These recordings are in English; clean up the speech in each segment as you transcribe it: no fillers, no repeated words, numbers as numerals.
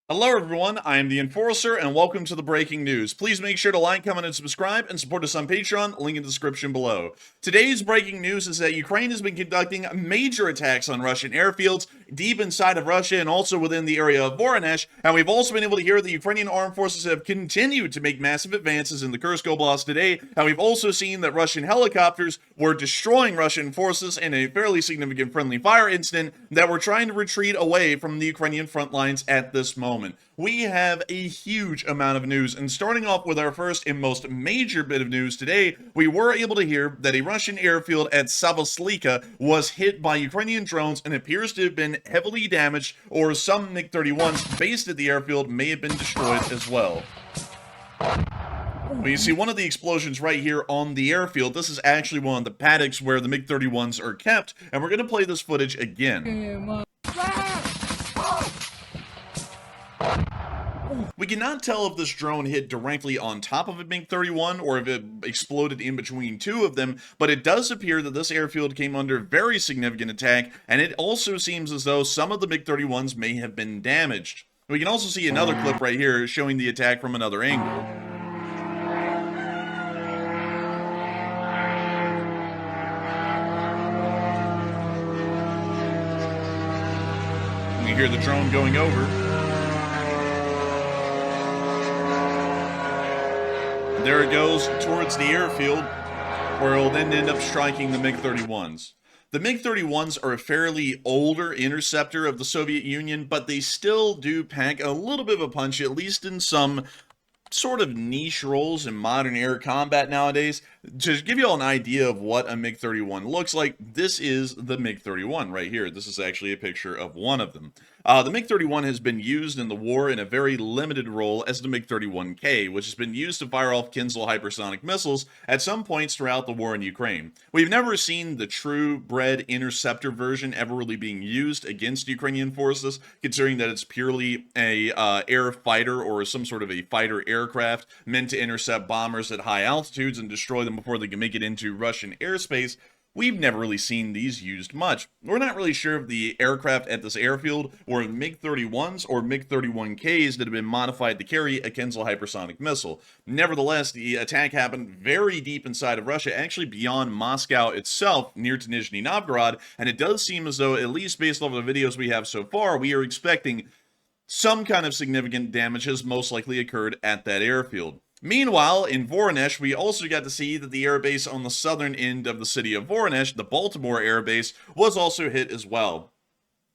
Hello everyone, I am the Enforcer, and welcome to the breaking news. Please make sure to like, comment, and subscribe, and support us on Patreon, link in the description below. Today's breaking news is that Ukraine has been conducting major attacks on Russian airfields deep inside of Russia and also within the area of Voronezh, and we've also been able to hear the Ukrainian armed forces have continued to make massive advances in the Kursk Oblast today, and we've also seen that Russian helicopters were destroying Russian forces in a fairly significant friendly fire incident that were trying to retreat away from the Ukrainian front lines at this moment. We have a huge amount of news, and starting off with our first and most major bit of news today, we were able to hear that a Russian airfield at Sabotage was hit by Ukrainian drones and appears to have been heavily damaged, or some MiG-31s based at the airfield may have been destroyed as well. But you see one of the explosions right here on the airfield. This is actually one of the paddocks where the MiG-31s are kept, and we're going to play this footage again. We cannot tell if this drone hit directly on top of a MiG-31 or if it exploded in between two of them, but it does appear that this airfield came under very significant attack, and it also seems as though some of the MiG-31s may have been damaged. We can also see another clip right here showing the attack from another angle. You hear the drone going over. There it goes towards the airfield, where it'll then end up striking the MiG-31s. The MiG-31s are a fairly older interceptor of the Soviet Union, but they still do pack a little bit of a punch, at least in some sort of niche roles in modern air combat nowadays. To give you all an idea of what a MiG-31 looks like, this is the MiG-31 right here. This is actually a picture of one of them. The MiG-31 has been used in the war in a very limited role as the MiG-31K, which has been used to fire off Kinzhal hypersonic missiles at some points throughout the war in Ukraine. We've never seen the true-bred interceptor version ever really being used against Ukrainian forces, considering that it's purely a air fighter or some sort of a fighter aircraft meant to intercept bombers at high altitudes and destroy them before they can make it into Russian airspace. We've never really seen these used much. We're not really sure if the aircraft at this airfield were MiG-31s or MiG-31Ks that have been modified to carry a Kinzhal hypersonic missile. Nevertheless, the attack happened very deep inside of Russia, actually beyond Moscow itself, near to Nizhny Novgorod, and it does seem as though, at least based off the videos we have so far, we are expecting some kind of significant damage has most likely occurred at that airfield. Meanwhile, in Voronezh, we also got to see that the airbase on the southern end of the city of Voronezh, the Baltimore airbase, was also hit as well.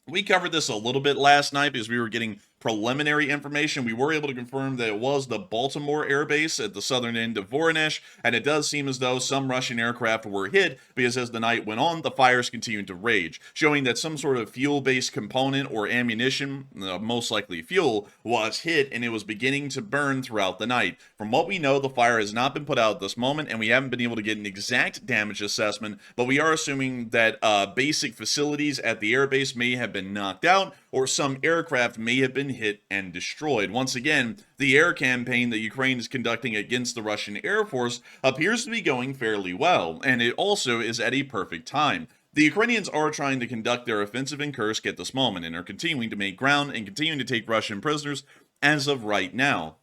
We covered this a little bit last night because we were getting preliminary information. We were able to confirm that it was the Baltimore airbase at the southern end of Voronezh, and it does seem as though some Russian aircraft were hit because as the night went on, the fires continued to rage, showing that some sort of fuel-based component or ammunition, most likely fuel, was hit and it was beginning to burn throughout the night. From what we know, the fire has not been put out at this moment, and we haven't been able to get an exact damage assessment, but we are assuming that basic facilities at the airbase may have been knocked out, or some aircraft may have been hit and destroyed. Once again, the air campaign that Ukraine is conducting against the Russian Air Force appears to be going fairly well, and it also is at a perfect time. The Ukrainians are trying to conduct their offensive in Kursk at this moment and are continuing to make ground and continuing to take Russian prisoners as of right now.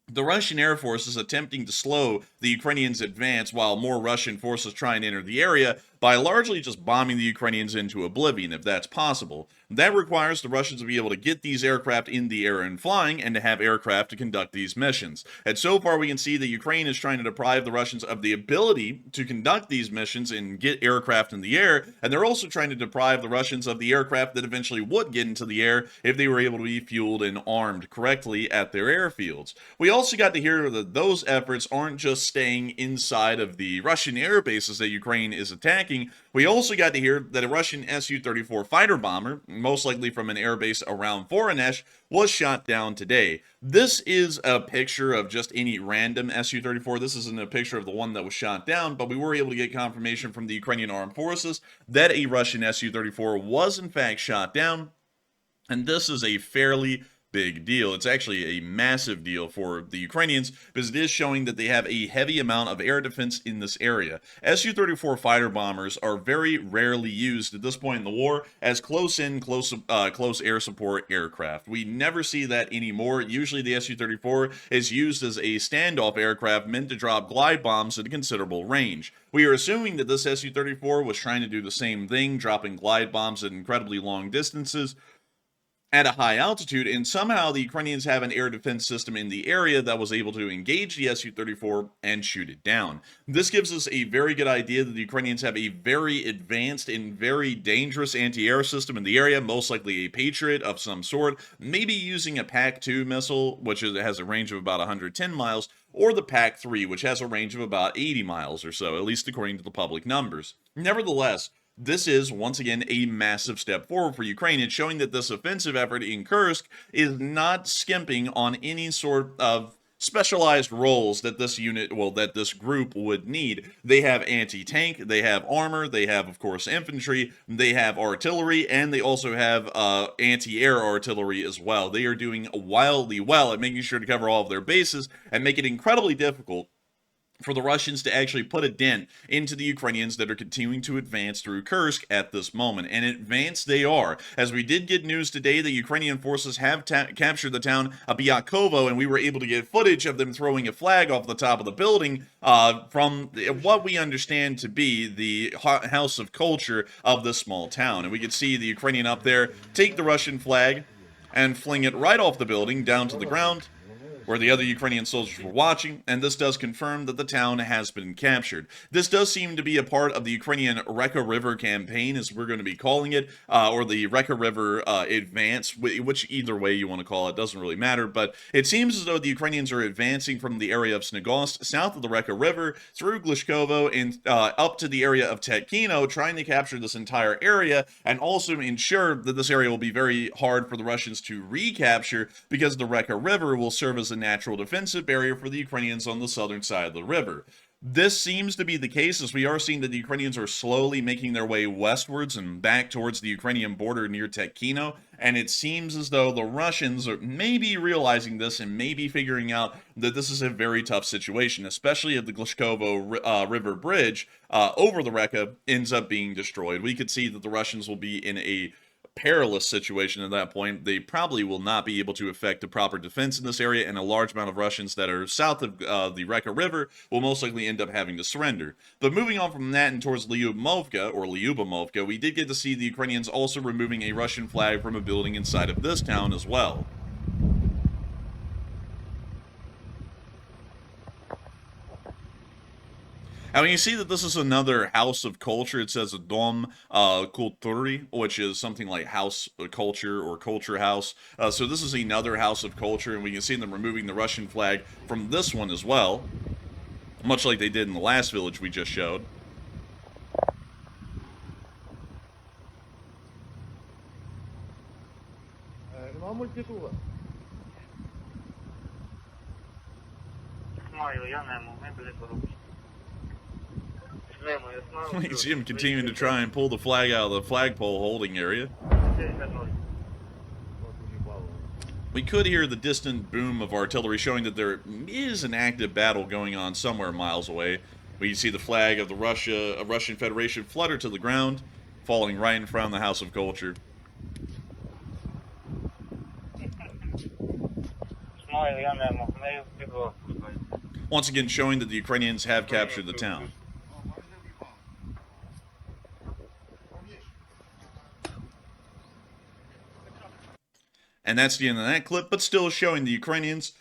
The Russian Air Force is attempting to slow the Ukrainians' advance while more Russian forces try and enter the area by largely just bombing the Ukrainians into oblivion, if that's possible. That requires the Russians to be able to get these aircraft in the air and flying, and to have aircraft to conduct these missions. And so far we can see that Ukraine is trying to deprive the Russians of the ability to conduct these missions and get aircraft in the air, and they're also trying to deprive the Russians of the aircraft that eventually would get into the air if they were able to be fueled and armed correctly at their airfields. We also got to hear that those efforts aren't just staying inside of the Russian air bases that Ukraine is attacking. We also got to hear that a Russian Su-34 fighter bomber, most likely from an airbase around Voronezh, was shot down today. This is a picture of just any random Su-34. This isn't a picture of the one that was shot down, but we were able to get confirmation from the Ukrainian armed forces that a Russian Su-34 was in fact shot down, and this is a fairly big deal. It's actually a massive deal for the Ukrainians because it is showing that they have a heavy amount of air defense in this area. Su-34 fighter bombers are very rarely used at this point in the war as close air support aircraft. We never see that anymore. Usually the Su-34 is used as a standoff aircraft meant to drop glide bombs at a considerable range. We are assuming that this Su-34 was trying to do the same thing, dropping glide bombs at incredibly long distances at a high altitude, and somehow the Ukrainians have an air defense system in the area that was able to engage the Su-34 and shoot it down. This gives us a very good idea that the Ukrainians have a very advanced and very dangerous anti-air system in the area, most likely a Patriot of some sort, maybe using a PAC-2 missile, which has a range of about 110 miles, or the PAC-3, which has a range of about 80 miles or so, at least according to the public numbers. Nevertheless, this is, once again, a massive step forward for Ukraine. It's showing that this offensive effort in Kursk is not skimping on any sort of specialized roles that this that this group would need. They have anti-tank, they have armor, they have, of course, infantry, they have artillery, and they also have anti-air artillery as well. They are doing wildly well at making sure to cover all of their bases and make it incredibly difficult for the Russians to actually put a dent into the Ukrainians that are continuing to advance through Kursk at this moment. And advance they are, as we did get news today that Ukrainian forces have captured the town of Bovo, and we were able to get footage of them throwing a flag off the top of the building from what we understand to be the house of culture of this small town. And we could see the Ukrainian up there take the Russian flag and fling it right off the building down to the ground, where the other Ukrainian soldiers were watching, and this does confirm that the town has been captured. This does seem to be a part of the Ukrainian Reka River campaign, as we're going to be calling it, or the Reka River advance, which either way you want to call it, doesn't really matter, but it seems as though the Ukrainians are advancing from the area of Snegost, south of the Reka River, through Glishkovo, and up to the area of Tetkino, trying to capture this entire area, and also ensure that this area will be very hard for the Russians to recapture, because the Reka River will serve as a natural defensive barrier for the Ukrainians on the southern side of the river. This seems to be the case, as we are seeing that the Ukrainians are slowly making their way westwards and back towards the Ukrainian border near Tetkino, and it seems as though the Russians are maybe realizing this and maybe figuring out that this is a very tough situation, especially if the Glishkovo River Bridge over the Reka ends up being destroyed. We could see that the Russians will be in a perilous situation at that point. They probably will not be able to effect a proper defense in this area, and a large amount of Russians that are south of the Reka River will most likely end up having to surrender. But moving on from that and towards Lyubomovka, we did get to see the Ukrainians also removing a Russian flag from a building inside of this town as well. I mean, you see that this is another house of culture. It says Dom Kulturi, which is something like house culture or culture house. So this is another house of culture, and we can see them removing the Russian flag from this one as well, much like they did in the last village we just showed. You can see him continuing to try and pull the flag out of the flagpole holding area. We could hear the distant boom of artillery showing that there is an active battle going on somewhere miles away. We can see the flag of the Russian Federation flutter to the ground, falling right in front of the House of Culture. Once again showing that the Ukrainians have captured the town. And that's the end of that clip, but still showing the Ukrainians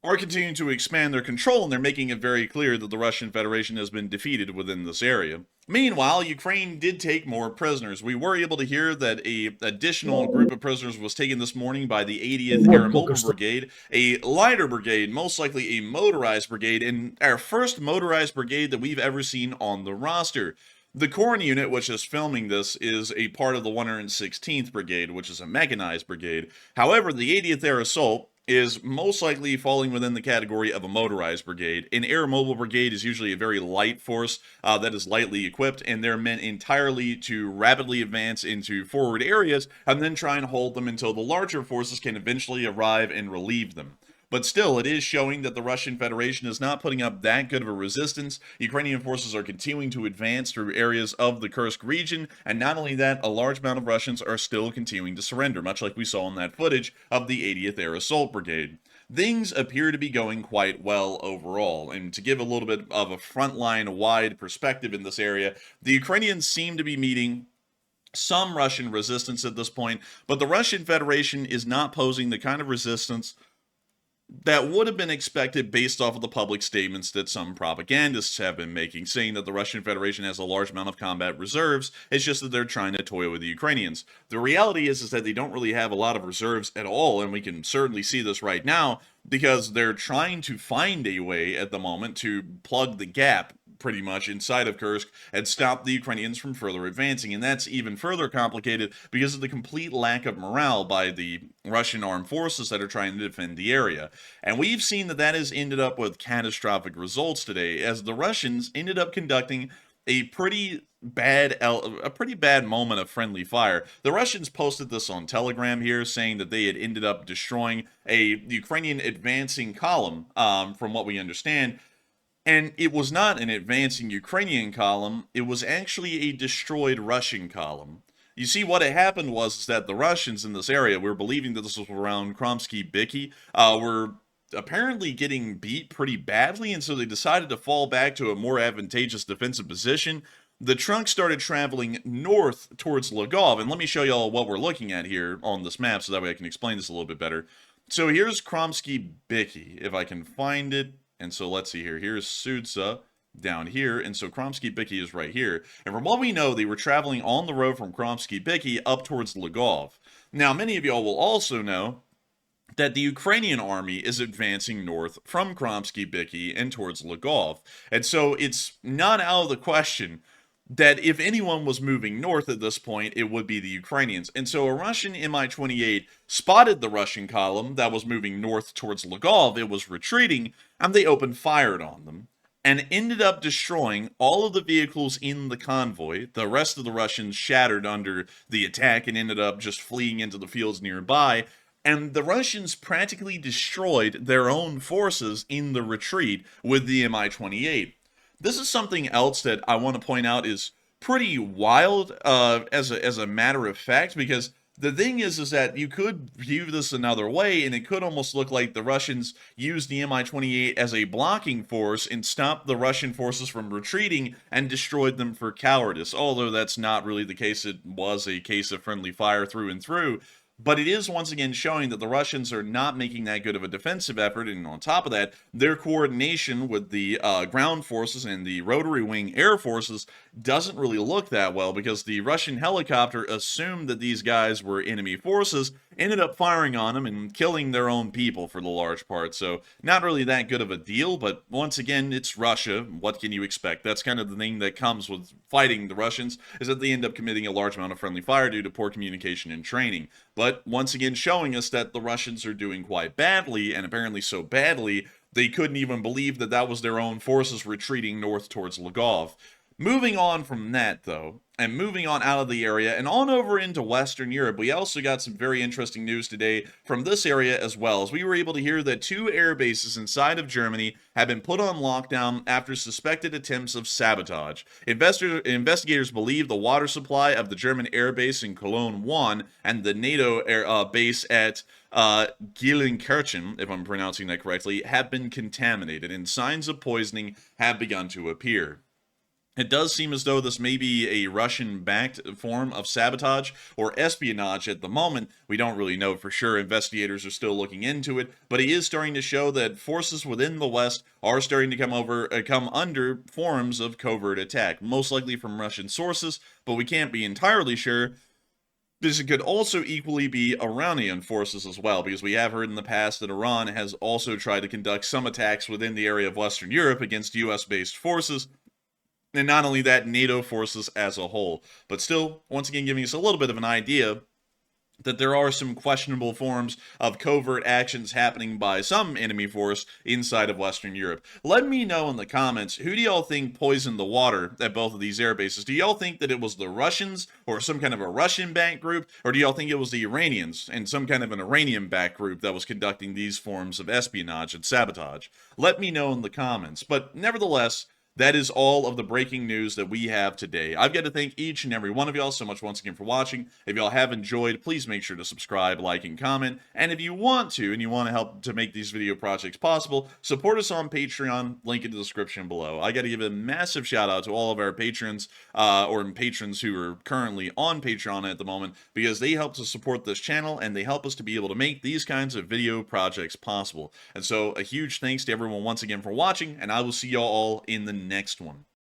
are continuing to expand their control, and they're making it very clear that the Russian Federation has been defeated within this area. Meanwhile, Ukraine did take more prisoners. We were able to hear that an additional group of prisoners was taken this morning by the 80th Air Mobile Brigade, a lighter brigade, most likely a motorized brigade, and our first motorized brigade that we've ever seen on the roster. The Corn unit, which is filming this, is a part of the 116th Brigade, which is a mechanized brigade. However, the 80th Air Assault, is most likely falling within the category of a motorized brigade. An air mobile brigade is usually a very light force that is lightly equipped, and they're meant entirely to rapidly advance into forward areas and then try and hold them until the larger forces can eventually arrive and relieve them. But still, it is showing that the Russian Federation is not putting up that good of a resistance. Ukrainian forces are continuing to advance through areas of the Kursk region, and not only that, a large amount of Russians are still continuing to surrender, much like we saw in that footage of the 80th Air Assault Brigade. Things appear to be going quite well overall, and to give a little bit of a frontline wide perspective in this area, the Ukrainians seem to be meeting some Russian resistance at this point, but the Russian Federation is not posing the kind of resistance that would have been expected based off of the public statements that some propagandists have been making, saying that the Russian Federation has a large amount of combat reserves. It's just that they're trying to toy with the Ukrainians. The reality is that they don't really have a lot of reserves at all, and we can certainly see this right now because they're trying to find a way at the moment to plug the gap pretty much inside of Kursk and stop the Ukrainians from further advancing. And that's even further complicated because of the complete lack of morale by the Russian armed forces that are trying to defend the area. And we've seen that that has ended up with catastrophic results today, as the Russians ended up conducting a pretty bad moment of friendly fire. The Russians posted this on Telegram here, saying that they had ended up destroying a Ukrainian advancing column, from what we understand. And it was not an advancing Ukrainian column, it was actually a destroyed Russian column. You see, what had happened was that the Russians in this area, we're believing that this was around Kromsky-Byky, were apparently getting beat pretty badly, and so they decided to fall back to a more advantageous defensive position. The trunk started traveling north towards Lvov, and let me show y'all what we're looking at here on this map so that way I can explain this a little bit better. So here's Kromsky-Byky, if I can find it. And so let's see here. Here's Sudza down here, and so Kromsky-Byky is right here. And from what we know, they were traveling on the road from Kromsky-Byky up towards Lvov. Now, many of y'all will also know that the Ukrainian army is advancing north from Kromsky-Byky and towards Lvov. And so it's not out of the question that if anyone was moving north at this point, it would be the Ukrainians. And so a Russian Mi-28 spotted the Russian column that was moving north towards Lvov. It was retreating, and they opened fire on them and ended up destroying all of the vehicles in the convoy. The rest of the Russians shattered under the attack and ended up just fleeing into the fields nearby. And the Russians practically destroyed their own forces in the retreat with the Mi-28. This is something else that I want to point out is pretty wild as a matter of fact, because the thing is that you could view this another way, and it could almost look like the Russians used the Mi-28 as a blocking force and stopped the Russian forces from retreating and destroyed them for cowardice, although that's not really the case. It was a case of friendly fire through and through. But it is once again showing that the Russians are not making that good of a defensive effort, and on top of that, their coordination with the ground forces and the rotary wing air forces doesn't really look that well, because the Russian helicopter assumed that these guys were enemy forces, ended up firing on them and killing their own people for the large part. So not really that good of a deal, but once again, it's Russia. What can you expect? That's kind of the thing that comes with fighting the Russians, is that they end up committing a large amount of friendly fire due to poor communication and training. But once again showing us that the Russians are doing quite badly, and apparently so badly, they couldn't even believe that that was their own forces retreating north towards Lvov. Moving on from that, though, and moving on out of the area and on over into Western Europe, we also got some very interesting news today from this area as well, as we were able to hear that 2 air bases inside of Germany have been put on lockdown after suspected attempts of sabotage. Investigators believe the water supply of the German air base in Cologne 1 and the NATO base at Gillenkirchen, if I'm pronouncing that correctly, have been contaminated, and signs of poisoning have begun to appear. It does seem as though this may be a Russian-backed form of sabotage or espionage at the moment. We don't really know for sure. Investigators are still looking into it, but it is starting to show that forces within the West are starting to come under forms of covert attack, most likely from Russian sources, but we can't be entirely sure. This could also equally be Iranian forces as well, because we have heard in the past that Iran has also tried to conduct some attacks within the area of Western Europe against US-based forces. And not only that, NATO forces as a whole. But still, once again, giving us a little bit of an idea that there are some questionable forms of covert actions happening by some enemy force inside of Western Europe. Let me know in the comments, who do y'all think poisoned the water at both of these air bases? Do y'all think that it was the Russians or some kind of a Russian-backed group, or do y'all think it was the Iranians and some kind of an Iranian-backed group that was conducting these forms of espionage and sabotage? Let me know in the comments. But nevertheless, that is all of the breaking news that we have today. I've got to thank each and every one of y'all so much once again for watching. If y'all have enjoyed, please make sure to subscribe, like, and comment. And if you want to, and you want to help to make these video projects possible, support us on Patreon, link in the description below. I got to give a massive shout out to all of our patrons, or patrons who are currently on Patreon at the moment, because they help to support this channel, and they help us to be able to make these kinds of video projects possible. And so a huge thanks to everyone once again for watching, and I will see y'all all in the next one.